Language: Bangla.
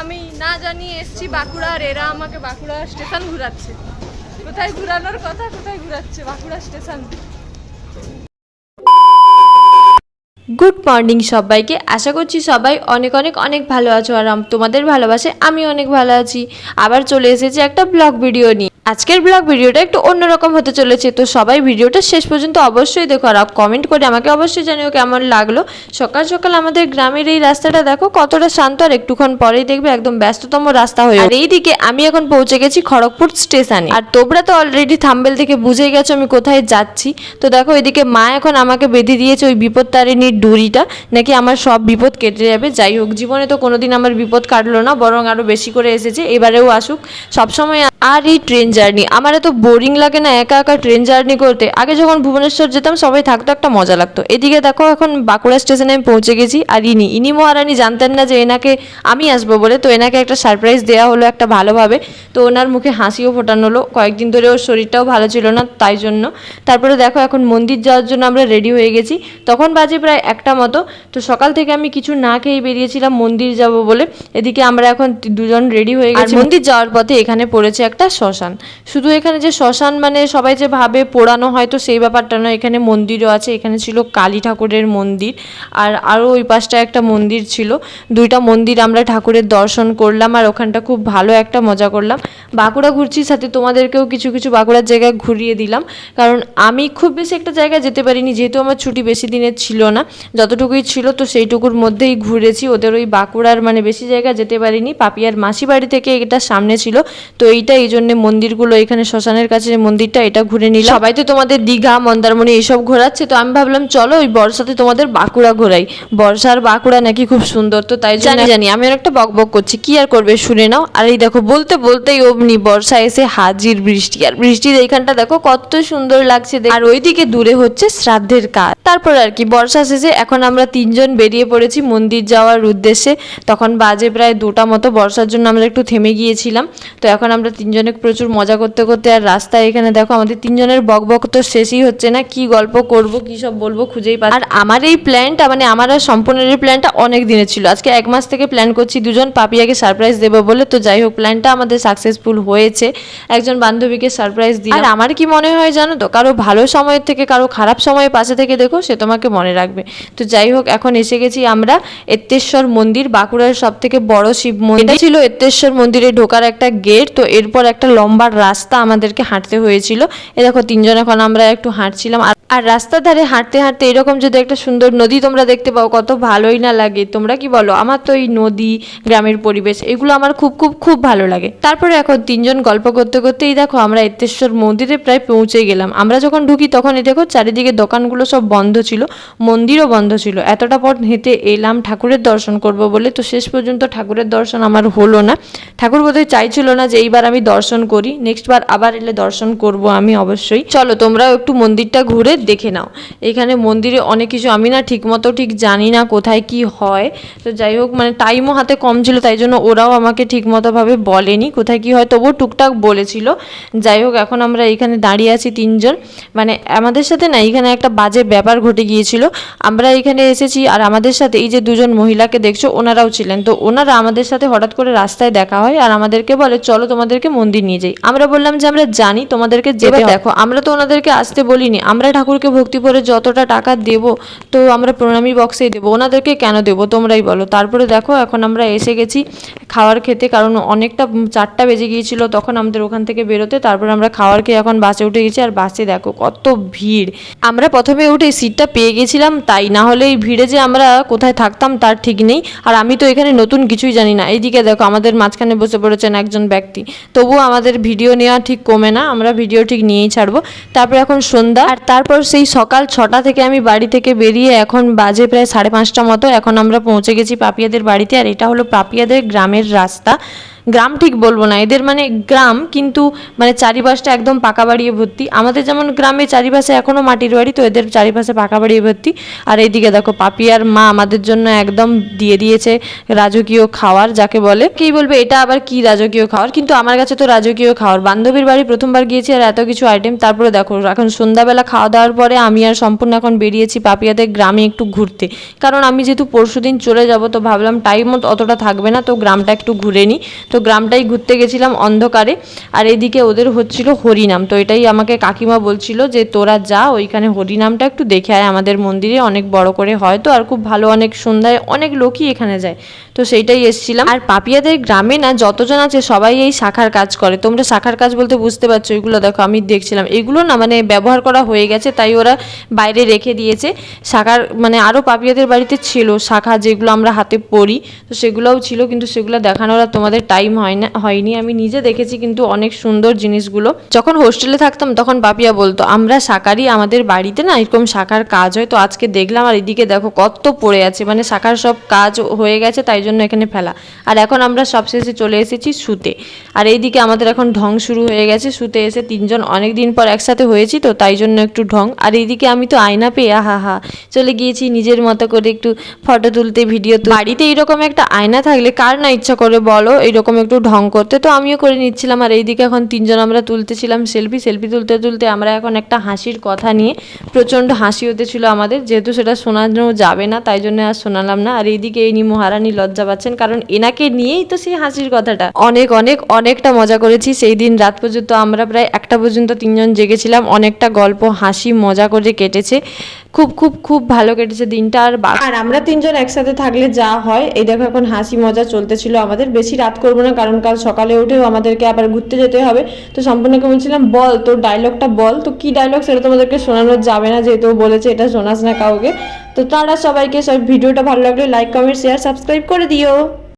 আমি না জানিয়ে এসছি বাঁকুড়া, আর এরা আমাকে বাঁকুড়া স্টেশন ঘুরাচ্ছে। কোথায় ঘুরানোর কথা, কোথায় ঘুরাচ্ছে? বাঁকুড়া স্টেশন। গুড মর্নিং সবাইকে, আশা করছি সবাই অনেক অনেক অনেক ভালো আছো। আর তোমাদের ভালোবাসে আমি অনেক ভালো আছি। আবার চলে এসেছি একটা ব্লগ ভিডিও নিয়ে। আজকের ব্লগ ভিডিওটা একটু অন্যরকম হতে চলেছে, তো সবাই ভিডিওটা শেষ পর্যন্ত অবশ্যই দেখো। আর কমেন্ট করে আমাকে অবশ্যই জানিও কেমন লাগলো। সকাল সকাল আমাদের গ্রামের এই রাস্তাটা দেখো কতটা শান্ত, আর একটুক্ষণ পরেই দেখবে একদম ব্যস্ততম রাস্তা হয়ে। আর এইদিকে আমি এখন পৌঁছে গেছি খড়গপুর স্টেশনে। আর তোমরা তো অলরেডি থাম্বেল থেকে বুঝে গেছো আমি কোথায় যাচ্ছি। তো দেখো এদিকে মা এখন আমাকে বেঁধে দিয়েছে ওই বিপদতারিণীর ডুরিটা, নাকি আমার সব বিপদ কেটে যাবে। যাই হোক, জীবনে তো কোনোদিন আমার বিপদ কাটলো না, বরং আরও বেশি করে এসেছে, এবারেও আসুক। সবসময়। আর এই ট্রেন জার্নি আমার এত বোরিং লাগে না একা একা ট্রেন জার্নি করতে। আগে যখন ভুবনেশ্বর যেতাম সবাই থাকতো, একটা মজা লাগতো। এদিকে দেখো এখন বাঁকুড়া স্টেশনে আমি পৌঁছে গেছি। আর ইনি মহারানী জানতেন না যে এনাকে আমি আসবো বলে, তো এনাকে একটা সারপ্রাইজ দেওয়া হলো একটা ভালোভাবে। তো ওনার মুখে হাসিও ফোটানো হলো। কয়েকদিন ধরে ওর শরীরটাও ভালো ছিল না, তাই জন্য। তারপরে দেখো এখন মন্দির যাওয়ার জন্য আমরা রেডি হয়ে গেছি। তখন বাজে প্রায় 1টা মতো। তো সকাল থেকে আমি কিছু না খেয়ে বেরিয়েছিলাম মন্দির যাব বলে। এদিকে আমরা এখন দুজন রেডি হয়ে গেছি। মন্দির যাওয়ার পথে এখানে পড়েছে একটা শ্মশান। শুধু এখানে যে শ্মশান মানে সবাই যে ভাবে পোড়ানো হয়, তো সেই ব্যাপারটা নয়। এখানে মন্দিরও আছে। এখানে ছিল কালী ঠাকুরের মন্দির, আর আরও ওই পাশটা একটা মন্দির ছিল। 2টা মন্দির আমরা ঠাকুরের দর্শন করলাম, আর ওখানটা খুব ভালো একটা মজা করলাম। বাঁকুড়া ঘুরছি, সাথে তোমাদেরকেও কিছু কিছু বাঁকুড়ার জায়গায় ঘুরিয়ে দিলাম। কারণ আমি খুব বেশি একটা জায়গায় যেতে পারিনি, যেহেতু আমার ছুটি বেশি দিনের ছিল না। যতটুকুই ছিল তো সেইটুকুর মধ্যেই ঘুরেছি। ওদের ওই বাঁকুড়ার মানে বেশি জায়গা যেতে পারিনি। পাপিয়ার মাসি বাড়ি থেকে এটা সামনে ছিল, তো এইটা এই জন্য মন্দিরগুলো এখানে শ্মশানের কাছে যে মন্দিরটা, এটা ঘুরে নিলাম। সবাই তো তোমাদের দীঘা মন্দারমণি এইসব ঘোরাচ্ছে, তো আমি ভাবলাম চলো ওই বর্ষাতে তোমাদের বাঁকুড়া ঘোরাই। বর্ষার বাঁকুড়া নাকি খুব সুন্দর, তো তাই জানি আমি একটা বকবক করছি, কি আর করবে শুনে নাও। আর এই দেখো বলতে বলতেই অমনি বর্ষা এসে হাজির বৃষ্টি। আর বৃষ্টির এইখানটা দেখো কত সুন্দর লাগছে। আর ওইদিকে দূরে হচ্ছে শ্রাদ্ধের কাজ। তারপর আর কি বর্ষা শেষে এখন আমরা 3জন বেরিয়ে পড়েছি মন্দির যাওয়ার উদ্দেশ্যে। তখন বাজে প্রায় 2টা মতো। বর্ষার জন্য আমরা একটু থেমে গিয়েছিলাম। তো এখন আমরা 3জনে প্রচুর মজা করতে করতে, আর রাস্তায় এখানে দেখো আমাদের 3জনের বকবক তো শেষই হচ্ছে না। কি গল্প করব, কি সব বলবো খুঁজেই পাচ্ছি। আর আমার এই প্ল্যানটা মানে আমার আর সম্পূর্ণের এই প্ল্যানটা অনেক দিনের ছিল। আজকে 1 মাস থেকে প্ল্যান করছি দুজন পাপিয়াকে সারপ্রাইজ দেবো বলে। তো যাই হোক, প্ল্যানটা আমাদের সাকসেসফুল হয়েছে। একজন বান্ধবীকে সারপ্রাইজ দিই। আর আমার কি মনে হয় জানো তো, কারো ভালো সময়ের থেকে কারো খারাপ সময়ে পাশে থেকে দেখো, সে তোমাকে মনে রাখবে। তো যাই হোক, এখন এসে গেছি আমরা এত্তেশ্বর মন্দির, বাঁকুড়ার সব থেকে বড় শিব মন্দির। এটা ছিল এত্তেশ্বর মন্দিরে ঢোকার একটা গেট। তো এরপর একটা লম্বা রাস্তা আমাদেরকে হাঁটতে হয়েছিল। এ দেখো 3জন এখন আমরা একটু হাঁটছিলাম। আর রাস্তার ধারে হাঁটতে হাঁটতে এরকম যদি একটা সুন্দর নদী তোমরা দেখতে পাও, কত ভালোই না লাগে। তোমরা কি বলো? আমার তো এই নদী, গ্রামের পরিবেশ, এগুলো আমার খুব খুব খুব ভালো লাগে। তারপরে এখন 3জন গল্প করতে করতেই দেখো আমরা এত্তেশ্বর মন্দিরে প্রায় পৌঁছে গেলাম। আমরা যখন ঢুকি তখন এই দেখো চারিদিকে দোকানগুলো সব বন্ধ ছিল, মন্দিরও বন্ধ ছিল। এতটা পথ হেঁটে এলাম ঠাকুরের দর্শন করব বলে, তো শেষ পর্যন্ত ঠাকুরের দর্শন আমার হলো না। ঠাকুর বোধহয় চাইছিল না যে এইবার আমি দর্শন করি, নেক্সট বার আবার এলে দর্শন করব আমি অবশ্যই। চলো তোমরাও একটু মন্দিরটা ঘুরে দেখে নাও। এখানে মন্দিরে অনেক কিছু আমি না ঠিক জানি না কোথায় কি হয়। তো যাই হোক, মানে টাইমও হাতে কম ছিল, তাই জন্য ওরাও আমাকে ঠিকমতোভাবে বলেনি কোথায় কি হয়, তবুও টুকটাক বলেছিল। যাই হোক, এখন আমরা এখানে দাঁড়িয়ে আছি 3জন। মানে আমাদের সাথে না এখানে একটা বাজে ব্যাপার ঘটে গিয়েছিল। আমরা এখানে এসেছি, আর আমাদের সাথে এই যে 2জন মহিলাকে দেখছো ওনারাও ছিলেন। তো ওনারা আমাদের সাথে হঠাৎ করে রাস্তায় দেখা হয়, আর আমাদেরকে বলে চলো তোমাদেরকে মন্দির নিয়ে যাই। আমরা বললাম যে আমরা জানি তোমাদেরকে যেতে। দেখো আমরা তো ওনাদেরকে আসতে বলিনি, আমরা ঠাকুরকে ভক্তি করে যতটা টাকা দেব তো আমরা প্রণামী বক্সেই দেবো, ওনাদেরকে কেন দেবো তোমরাই বলো। তারপরে দেখো এখন আমরা এসে গেছি খাওয়ার খেতে, কারণ অনেকটা 4টা বেজে গিয়েছিল তখন আমাদের ওখান থেকে বেরোতে। তারপর আমরা খাওয়ার খেয়ে এখন বাসে উঠে গেছি। আর বাসে দেখো কত ভিড়। আমরা প্রথমে উঠে সিটটা পেয়ে গেছিলাম, তাই না হলে এই ভিড়ে যে আমরা কোথায় থাকতাম তার ঠিক নেই। আর আমি তো এখানে নতুন কিছুই জানি না। এইদিকে দেখো আমাদের মাঝখানে বসে পড়েছেন একজন ব্যক্তি। তবুও আমাদের ভিডিও নেওয়া ঠিক কমে না, আমরা ভিডিও ঠিক নিয়েই ছাড়বো। তারপর এখন সন্ধ্যা, আর তারপর সেই সকাল 6টা থেকে আমি বাড়ি থেকে বেরিয়ে এখন বাজে প্রায় 5:30টা মতো। এখন আমরা পৌঁছে গেছি পাপিয়াদের বাড়িতে। আর এটা হলো পাপিয়াদের গ্রামের রাস্তা। গ্রাম ঠিক বলবো না, এদের মানে গ্রাম কিন্তু মানে চারিপাশটা একদম পাকা বাড়িয়ে ভর্তি। আমাদের যেমন গ্রামে চারিপাশে এখনও মাটির বাড়ি, তো এদের চারিপাশে পাকা বাড়িয়ে ভর্তি। আর এইদিকে দেখো পাপিয়ার মা আমাদের জন্য একদম দিয়ে দিয়েছে রাজকীয় খাওয়ার, যাকে বলে কি বলবে এটা আবার কি রাজকীয় খাওয়ার, কিন্তু আমার কাছে তো রাজকীয় খাওয়ার। বান্ধবীর বাড়ি প্রথমবার গিয়েছি আর এত কিছু আইটেম, তারপরে দেখো এখন সন্ধ্যাবেলা খাওয়া দাওয়ার পরে আমি আর সম্পূর্ণ এখন বেরিয়েছি পাপিয়াদের গ্রামে একটু ঘুরতে, কারণ আমি যেহেতু পরশুদিন চলে যাব তো ভাবলাম টাইম অতটা থাকবে না, তো গ্রামটা একটু ঘুরে নিই। তো গ্রামটাই ঘুরতে গেছিলাম অন্ধকারে। আর এদিকে ওদের হচ্ছিল হরিনাম, তো এটাই আমাকে কাকিমা বলছিল যে তোরা যা ওইখানে হরিনামটা একটু দেখে আয়, আমাদের মন্দিরে অনেক বড় করে হয় তো, আর খুব ভালো, অনেক সন্ধ্যায় অনেক লোকই এখানে যায়, তো সেইটাই এসেছিলাম। আর পাপিয়াদের গ্রামে না যতজন আছে সবাই এই শাখার কাজ করে। তোমরা শাখার কাজ বলতে বুঝতে পারছো, এগুলো দেখো আমি দেখছিলাম এগুলো না মানে ব্যবহার করা হয়ে গেছে, তাই ওরা বাইরে রেখে দিয়েছে। শাখার মানে আরও পাপিয়াদের বাড়িতে ছিল শাখা, যেগুলো আমরা হাতে পরি, তো সেগুলোও ছিল, কিন্তু সেগুলো দেখানোর আর তোমাদের টাইম হয়নি। আমি নিজে দেখেছি কিন্তু অনেক সুন্দর জিনিসগুলো। যখন হোস্টেলে থাকতাম তখন পাপিয়া বলতো আমরা শাখারই, আমাদের বাড়িতে না এরকম শাখার কাজ হয়, তো আজকে দেখলাম। আর এদিকে দেখো কত পড়ে আছে, মানে শাখার সব কাজ হয়ে গেছে তাই জন্য এখানে ফেলা। আর এখন আমরা সবশেষে চলে এসেছি শুতে। আর এইদিকে আমাদের এখন ঢং শুরু হয়ে গেছে, শুতে এসে তিনজন অনেক দিন পর একসাথে হয়েছি তো তাই জন্য একটু ঢং। আর এইদিকে আমি তো আয়না পেয়ে হা চলে গিয়েছি নিজের মতো করে একটু ফটো তুলতে, ভিডিও। বাড়িতে এইরকম একটা আয়না থাকলে কার না ইচ্ছা করে বলো এইরকম একটু ঢং করতে, তো আমিও করে নিচ্ছিলাম। আর এইদিকে এখন তিনজন আমরা তুলতেছিলাম সেলফি তুলতে তুলতে আমরা এখন একটা হাসির কথা নিয়ে, প্রচণ্ড হাসি হতেছিল আমাদের, যেহেতু সেটা শোনানো যাবে না তাই জন্য আর শোনালাম না। আর এইদিকে এই মহারানী লজ্জা পাচ্ছেন, কারণ এনাকে নিয়েই তো সেই হাসির কথাটা। অনেকটা মজা করেছি সেই দিন, রাত পর্যন্ত আমরা প্রায় 1টা পর্যন্ত তিনজন জেগেছিলাম, অনেকটা গল্প হাসি মজা করে কেটেছে, খুব ভালো কেটেছে দিনটা। আর আমরা তিনজন একসাথে থাকলে যা হয়, এই দেখো এখন হাসি মজা চলতেছিল আমাদের। বেশি রাত করবো না, কারণ কাল সকালে উঠেও আমাদেরকে আবার ঘুরতে যেতে হবে। তো সম্পূর্ণকে বলছিলাম বল তোর ডায়লগটা বল, তো কি ডায়লগ সেটা তোমাদেরকে শোনানো যাবে না, যেহেতু বলেছে এটা শোনাস না কাউকে। তো তারা সবাইকে, সব ভিডিওটা ভালো লাগলে লাইক কমেন্ট শেয়ার সাবস্ক্রাইব করে দিও।